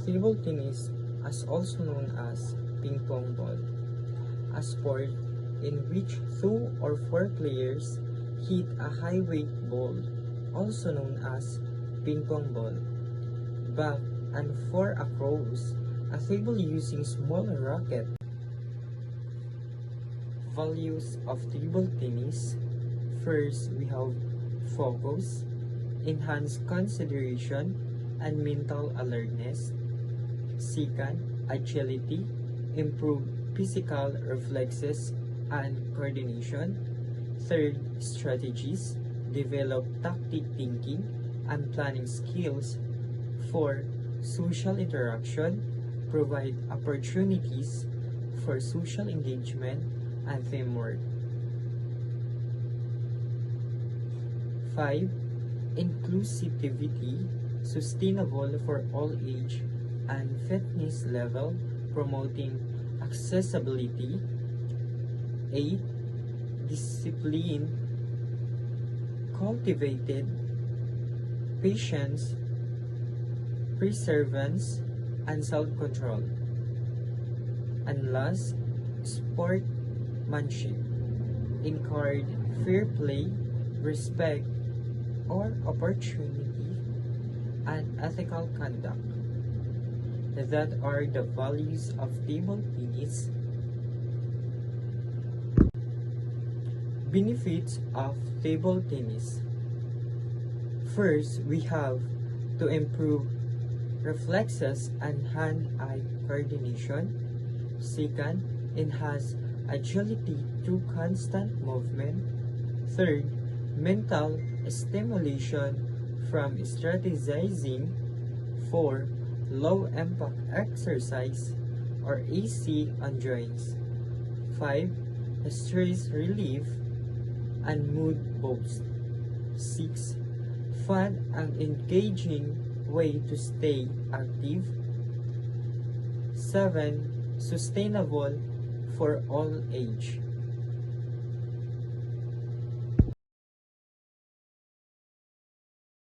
Table tennis is also known as ping pong ball, a sport in which 2 or 4 players hit a high weight ball, also known as ping pong ball, back and forth across a table using small racket. Values of table tennis. First, we have focus, enhanced consideration, and mental alertness. Second, agility, improved physical reflexes and coordination. Third, strategies, develop tactic thinking and planning skills. Four, social interaction, provide opportunities for social engagement and teamwork. 5. Inclusivity, sustainable for all age and fitness level, promoting accessibility. 8. Discipline, cultivated patience, perseverance, and self-control. And last, sportsmanship, encourage fair play, respect or opportunity, and ethical conduct. That are the values of table tennis. Benefits of table tennis. First, we have to improve reflexes and hand-eye coordination. Second, enhance agility through constant movement. Third, mental stimulation from strategizing. 4. Low impact exercise or AC on joints. 5. Stress relief and mood boost. 6. Fun and engaging way to stay active. 7. Sustainable for all age.